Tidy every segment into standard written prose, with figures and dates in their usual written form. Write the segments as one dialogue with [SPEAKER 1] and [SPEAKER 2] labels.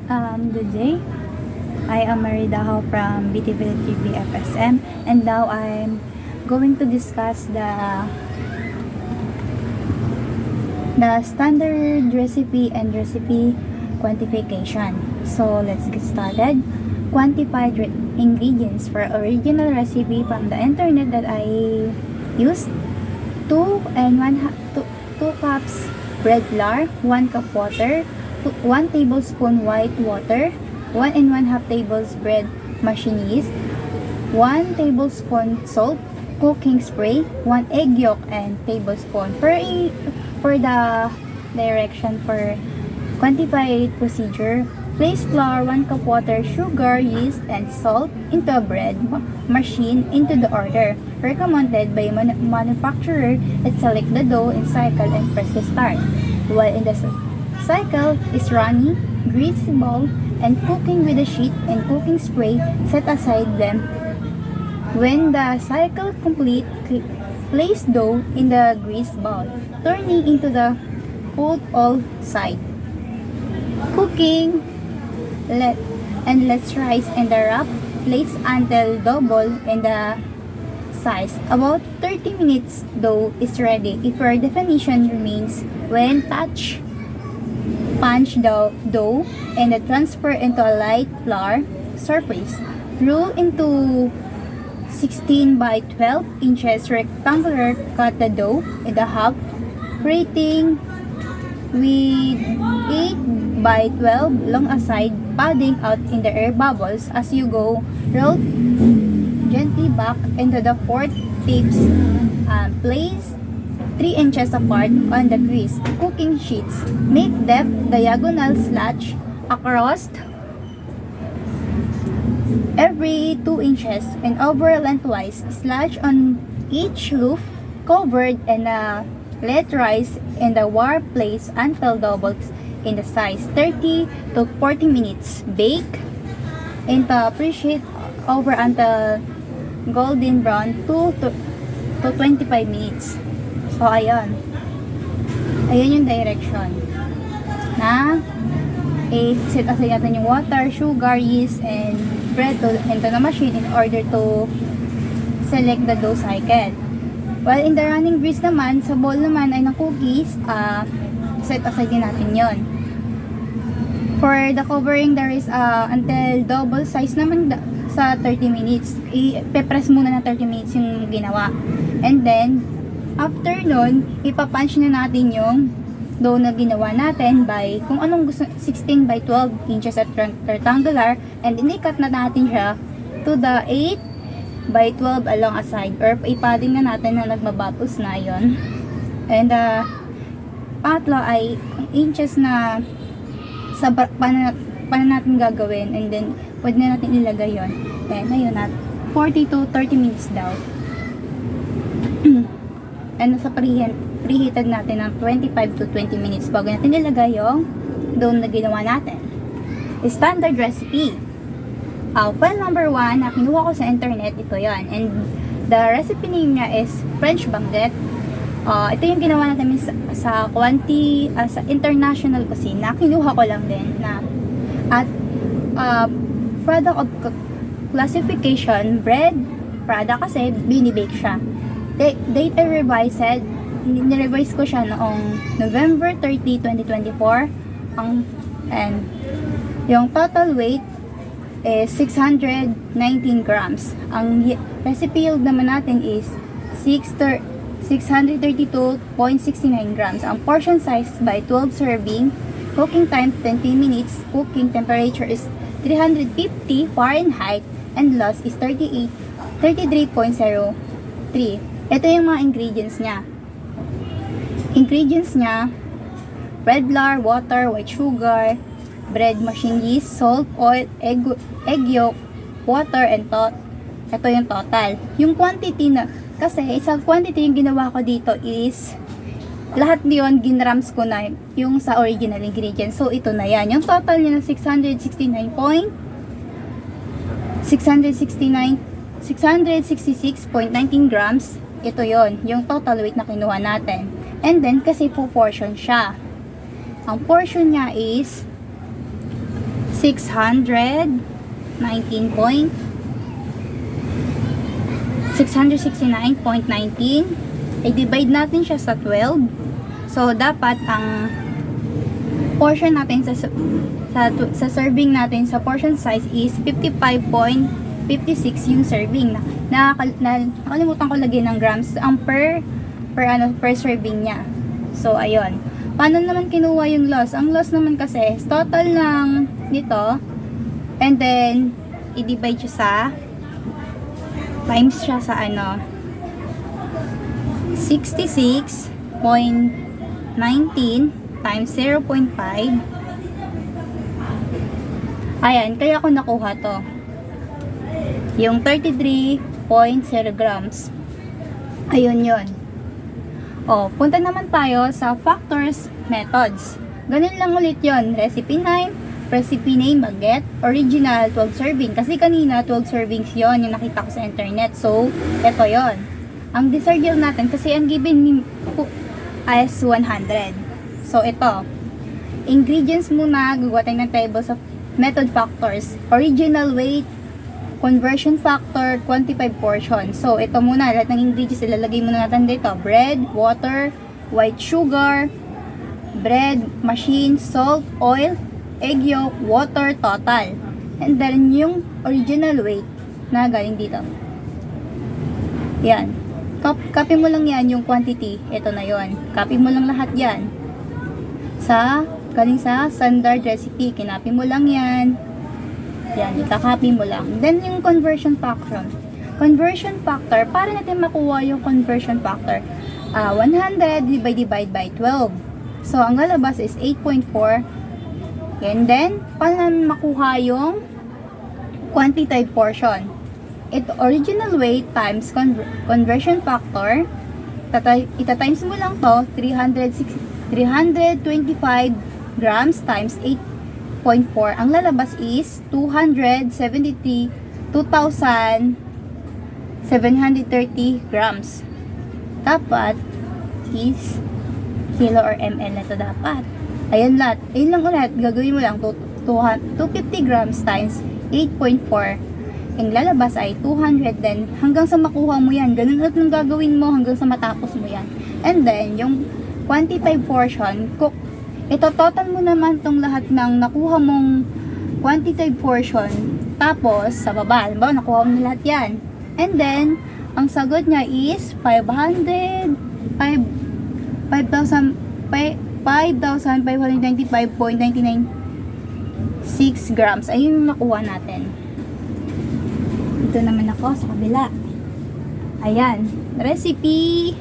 [SPEAKER 1] Good day. I am Marida Ho from BTV FSM, and now I'm going to discuss the standard recipe and recipe quantification. So let's get started. Quantified ingredients for original recipe from the internet that I used: 2 cups bread flour, 1 cup water, 1 tablespoon white water, 1 and 1/2 tablespoon machine yeast, 1 tablespoon salt, cooking spray, 1 egg yolk, and tablespoon. For the direction for quantified procedure, place flour, 1 cup water, sugar, yeast, and salt into a bread machine into the order recommended by manufacturer, and select the dough in cycle and press the start. While in the cycle is running, grease bowl, and cooking with a sheet and cooking spray, set aside them. When the cycle complete, place dough in the grease bowl, turning into the cold all side. Cooking, let's rise in the wrap, place until double in the size. About 30 minutes dough is ready. If your definition remains when touch, punch the dough and transfer into a light flour surface. Roll into 16 by 12 inches rectangular. Cut the dough in the half, creating with 8 by 12 long aside, padding out in the air bubbles as you go. Roll gently back into the 4 tips. Place 3 inches apart on the greased cooking sheets. Make depth diagonal slash across every 2 inches and over lengthwise. Slash on each loop covered and let rise in the warm place until doubles in the size. 30 to 40 minutes. Bake in the preheat over until golden brown 2 to 25 minutes. So, ayun yung direction na set aside natin yung water, sugar, yeast, and bread into the machine in order to select the dough cycle. While in the running grease naman, sa bowl naman ay ng cookies, set aside din natin yon. For the covering, there is until double size naman sa 30 minutes. I-press muna na 30 minutes yung ginawa. And then, after nun, ipapunch na natin yung dough na ginawa natin by kung anong gusto, 16 by 12 inches at rectangular, and inikat na natin siya to the 8 by 12 along a side, or ipadding na natin na nagmabubbles na yon. And pangatlo ay inches na sa paano natin gagawin, and then pwede na natin ilagay yon. And ayun, 40 to 30 minutes daw. And sa preheated natin ng 25 to 20 minutes bago natin ilagay yung dough na ginawa natin. Standard recipe. File number 1 na kinuha ko sa internet, ito yan. And the recipe name niya is French baguette. Ito yung ginawa natin sa sa international cuisine na kinuha ko lang din na at product of classification, bread product kasi binibake siya. Date revised, nirevise ko siya noong November 30, 2024. And yung total weight is 619 grams. Ang recipe yield naman natin is 632.69 grams. Ang portion size by 12 serving. Cooking time 20 minutes. Cooking temperature is 350 Fahrenheit. And loss is 33.03. Ito yung mga ingredients niya. Ingredients niya: bread flour, water, white sugar, bread machine yeast, salt, oil, egg yolk, water, and ito yung total. Yung quantity na, kasi isang quantity yung ginawa ko dito is lahat yun, ginrams ko na yung sa original ingredients. So, ito na yan. Yung total niya na 666.19 grams. Ito yon, yung total weight na kinuha natin. And then, kasi po portion siya. Ang portion niya is 669.19. I-divide natin siya sa 12. So, dapat ang portion natin sa serving natin sa portion size is 55.56 yung serving. Nakalimutan ko lagyan ng grams ang per serving niya. So, ayun. Paano naman kinuha yung loss? Ang loss naman kasi is total ng nito, and then i-divide siya sa times siya sa 66.19 times 0.5. Ayan, kaya ako nakuha to. Yung 33.0 grams. Ayun yun. O, punta naman tayo sa factors methods. Ganun lang ulit yun. Recipe name, baget, original, 12 serving. Kasi kanina, 12 servings yon yung nakita ko sa internet. So, eto yon. Ang dessert yield natin, kasi ang given is 100. So, ito. Ingredients muna, gagawa tayo ng tables of method factors. Original weight, conversion factor, quantified portion. So, ito muna. Lahat ng ingredients, ilalagay muna natin dito. Bread, water, white sugar, bread, machine, salt, oil, egg yolk, water, total. And then, yung original weight na galing dito. Yan. Copy mo lang yan yung quantity. Ito na yon. Copy mo lang lahat yan. Galing sa standard recipe. Kinopy mo lang yan. Yan. Ika-copy mo lang. Then, yung conversion factor. Conversion factor, para natin makuha yung conversion factor, 100 divide by 12. So, ang lalabas is 8.4. And then, paano namin makuha yung quantitative portion? Ito, original weight times conversion factor. Ita-times mo lang to, 325 grams times 8.4. Ang lalabas is 2,730 grams. Dapat is kilo or ml na to dapat. Ayan lahat. Ayun lang ulit. Gagawin mo lang 250 grams times 8.4. Ang lalabas ay 200 din. Hanggang sa makuha mo yan. Ganun ulit lang gagawin mo hanggang sa matapos mo yan. And then, yung quantified portion, ito total mo naman tong lahat ng nakuha mong quantitative portion. Tapos, sa baba, halimbawa, nakuha mo na lahat yan. And then, ang sagot niya is 5,525.99.6 grams. Ayun yung nakuha natin. Ito naman ako sa kabila. Ayan. Recipe,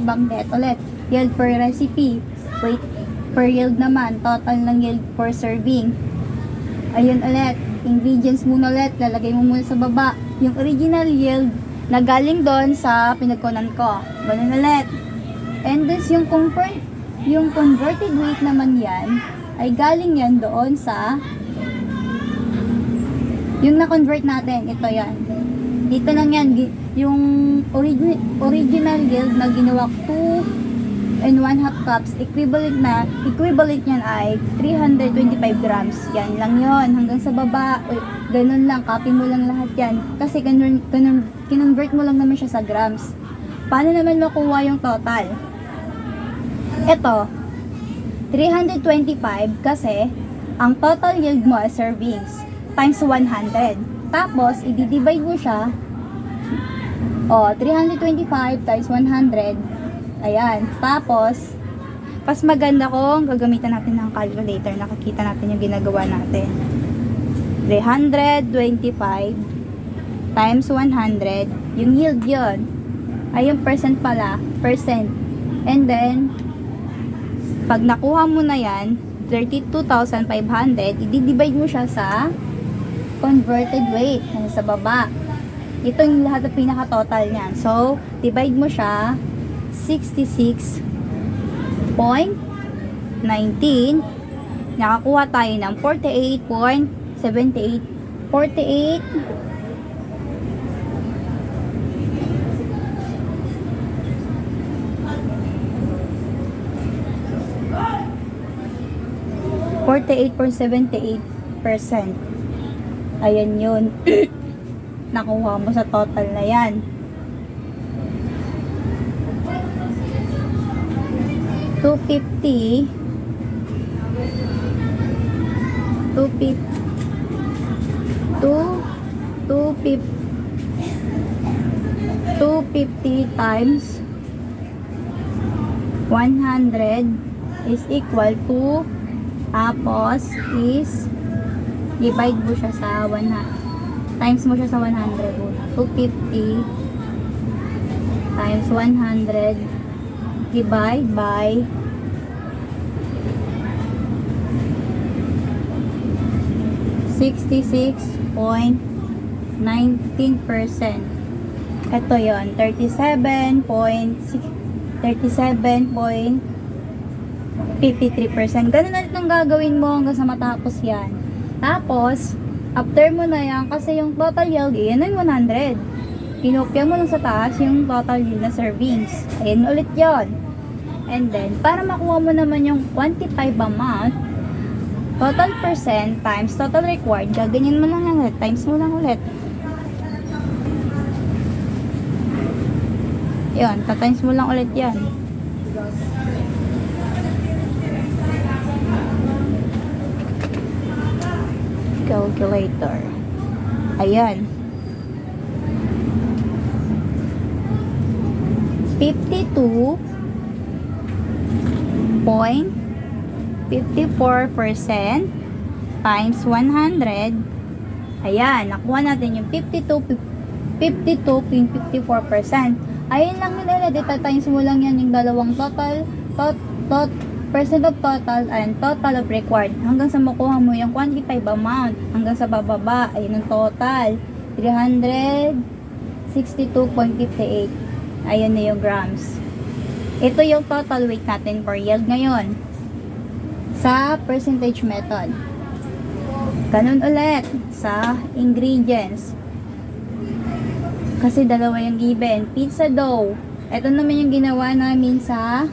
[SPEAKER 1] banggit ulit. Yield per recipe. Weight per yield naman. Total ng yield per serving. Ayun ulit. Ingredients muna ulit. Lalagay mo muna sa baba. Yung original yield na galing doon sa pinagkunan ko. Ganun ulit. And this yung converted weight naman yan ay galing yan doon sa yung na-convert natin. Ito yan. Dito lang yan. Yung original yield na ginawa 2 and 1/2 cups, equivalent yan ay 325 grams. Yan lang yon. Hanggang sa baba, ganun lang. Copy mo lang lahat yan. Kasi kinonvert mo lang naman siya sa grams. Paano naman makuha yung total? Ito, 325 kasi ang total yield mo ay servings times 100. Tapos, i-divide mo siya 325 times 100. Ayan. Tapos, pas maganda kung gagamitan natin ng calculator. Nakikita natin yung ginagawa natin. 325 times 100. Yung yield yun. Ay, yung percent pala. Percent. And then, pag nakuha mo na yan, 32,500, i-divide mo siya sa converted weight. Sa baba. Ito yung lahat ng pinaka-total niyan. So, divide mo siya 66.19. Nakakuha tayo ng 48.78. 48.78 48.78%. Ayan yun. Nakuha mo sa total na yan. 250 times 100 is equal to, tapos is divide mo siya sa 100, times mo siya sa 100. 250 times 100 divide by 66.19%. Ito yon, 37.53%. Ganun ulit ang gagawin mo hanggang sa matapos yan. Tapos, after mo na yan, kasi yung total yield, yan ay 100. Pinopya mo lang sa taas yung total yield na servings. Ayan ulit yon. And then, para makuha mo naman yung quantified amount, total percent times total required, gaganyan mo lang ulit, times mo lang ulit. Yun, times mo lang ulit yan. Calculator. Ayan. 52.54% times 100. Ayan, nakuha natin yung 52.54%. Ayun lang yun ulit, times mo lang yan yung dalawang total, percent of total and total of required, hanggang sa makuha mo yung quantified amount, hanggang sa bababa, ayun ang total, 362.58. Ayun na yung grams. Ito yung total weight natin for yield ngayon sa percentage method. Ganun ulit sa ingredients. Kasi dalawa yung given. Pizza dough. Ito naman yung ginawa namin sa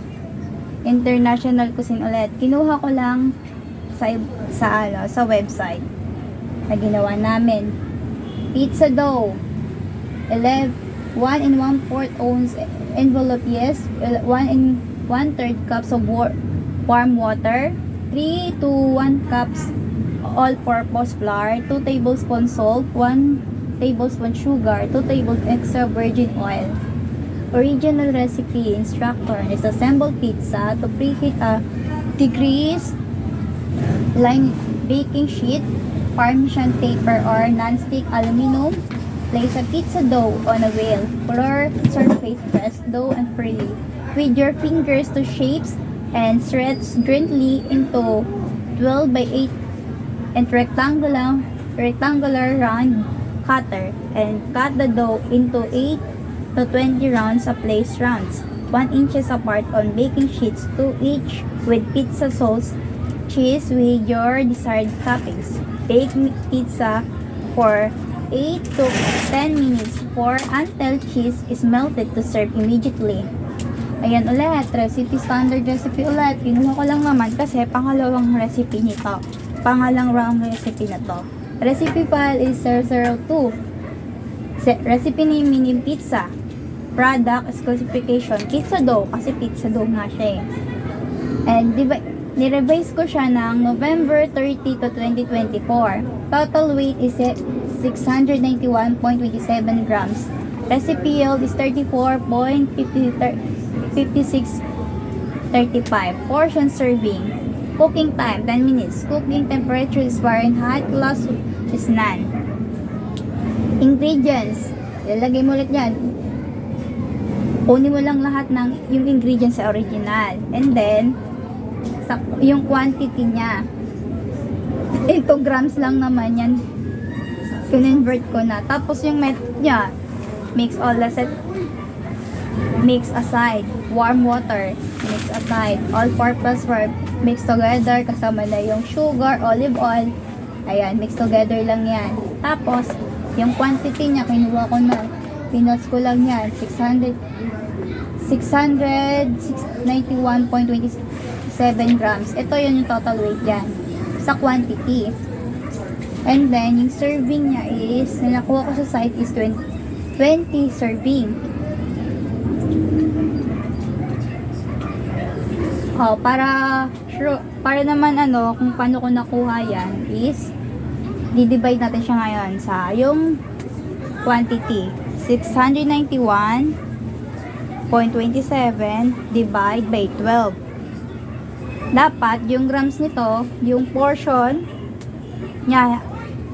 [SPEAKER 1] International Cuisine ulit. Kinuha ko lang sa website na ginawa namin. Pizza dough. 1 and 1/4 ounce envelope, yes. 1 and 1/3 cups of warm water. 3 to 1 cups all-purpose flour. 2 tablespoons salt. 1 tablespoon sugar, 2 tablespoons extra virgin oil. Original recipe instructor is assemble pizza to preheat a degreased line baking sheet, parmesan paper or non-stick aluminum. Place a pizza dough on a wheel. Flour surface, press dough and freely with your fingers to shapes and stretch gently into 12 by 8 and rectangular round cutter and cut the dough into 8 to 20 rounds of place rounds 1 inches apart on baking sheets, 2 each with pizza sauce, cheese with your desired toppings. Bake pizza for 8 to 10 minutes until cheese is melted to serve immediately. Ayan ulit, standard recipe ulit. Kinuha ko lang naman kasi pangalawang recipe nito. Pangalawang recipe na to. Recipe file is 002. Recipe name meaning pizza. Product specification, pizza dough. Kasi pizza dough nga siya eh. And nirevise ko siya ng November 30 to 2024. Total weight is 691.27 grams. Recipe yield is 34.5635. Portion serving. Cooking time, 10 minutes. Cooking temperature is Fahrenheit, class is none. Ingredients. Ilalagay mo ulit yan. Kunin mo lang lahat ng yung ingredients sa original. And then, yung quantity niya. 2 grams lang naman yan. Convert ko na. Tapos yung method niya, mix aside. Warm water, mix aside. All-purpose verb, mix together. Kasama na yung sugar, olive oil. Ayan, mix together lang yan. Tapos, yung quantity niya, kinuha ko na. Pinots ko lang yan. 691.27 grams. Ito yun yung total weight yan. sa quantity. And then, yung serving niya is, na nakuha ko sa site is 20 serving. Para naman kung paano ko nakuha yan is, di-divide natin siya ngayon sa yung quantity. 691.27 divide by 12. Dapat yung grams nito, yung portion niya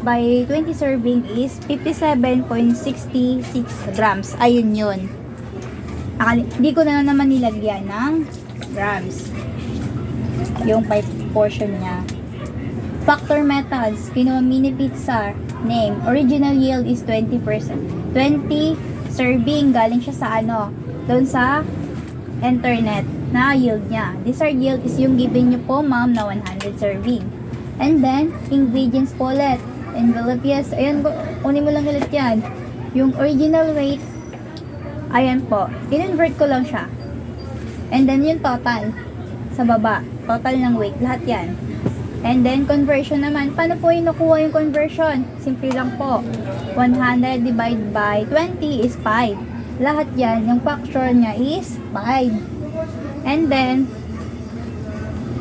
[SPEAKER 1] by 20 serving is 57.66 grams. Ayun yun. Hindi ko na naman nilagyan ng grams yung by portion niya. Factor methods, kinuha mini pizza, name, original yield is 20%. 20 serving, galing siya sa doon sa internet na yield niya. Desired yield is yung given niyo po ma'am na 100 serving. And then, ingredients po ulit. Envelope, yes. Ayan, kunin mo lang ulit yan. Yung original weight, ayan po. In-invert ko lang siya. And then, yung total sa baba. Total ng weight. Lahat yan. And then, conversion naman. Paano po yung nakuha yung conversion? Simple lang po. 100 divided by 20 is 5. Lahat yan, yung factor niya is 5. And then,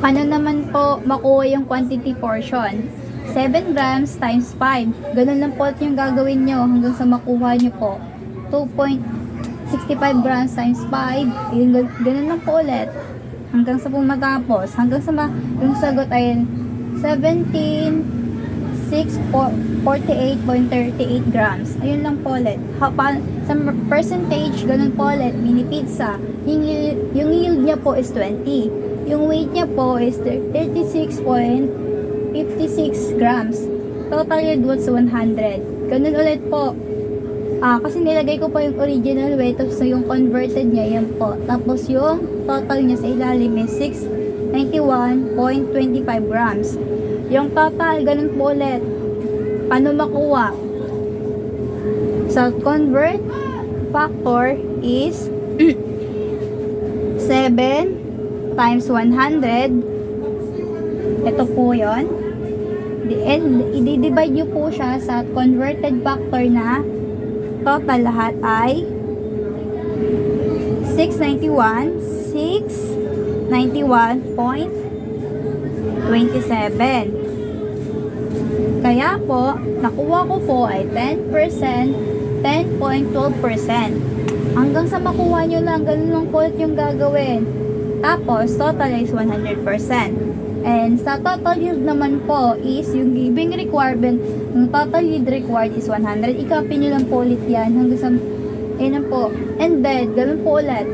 [SPEAKER 1] paano naman po makuha yung quantity portion? 7 grams times 5. Ganun lang po yung gagawin nyo hanggang sa makuha nyo po. 2.65 grams times 5. Ganun lang po ulit. Hanggang sa pumatapos. Hanggang sa yung sagot ay 17,648.38 grams. Ayun lang po ulit. Sa percentage, ganun po ulit. Mini pizza. Yung yield niya po is 20. Yung weight niya po is 36.56 grams. Total yield was 100. Ganun ulit po. Kasi nilagay ko po yung original weight, tapos yung converted niya, yan po. Tapos yung total niya sa ilalim is 691.25 grams. Yung total, ganun po ulit. Paano makuha? So, convert factor is 7 times 100. Ito po yun. And i-divide nyo po siya sa converted factor na total lahat ay 691.27. Kaya po, nakuha ko po ay 10%, 10.12%. Hanggang sa makuha nyo lang, ganun lang po yung gagawin. Tapos, total is 100%. And sa total yield naman po is yung giving requirement, yung total yield required is 100. I-copy nyo lang po ulit yan hanggang sa, ayun po. And then, ganun po ulit.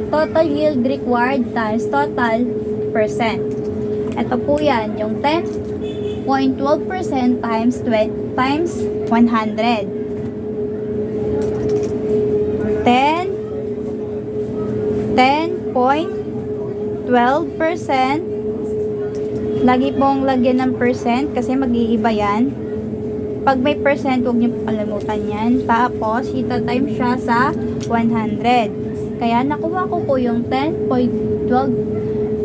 [SPEAKER 1] Total yield required times total percent. Ito po yan, yung 10.12% times 100. 10.12%. Lagi pong lagyan ng percent kasi mag-iiba yan. Pag may percent, huwag niyo kalimutan yan. Tapos, ita-time siya sa 100. Kaya, nakuha ko po yung 10.12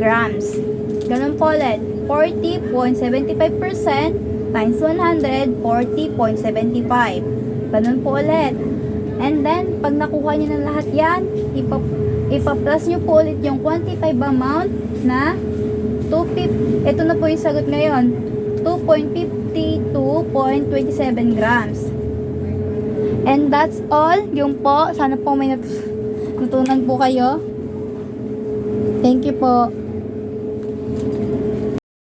[SPEAKER 1] grams. Ganun po ulit. 40.75% times 100, 40.75. Ganun po ulit. And then, pag nakuha niyo ng lahat yan, ipa-plus niyo po ulit yung quantified amount na 250. Ito na po yung sagot ngayon. 2.52.27 grams. And that's all. Yung po, sana po may natutunan po kayo. Thank you po.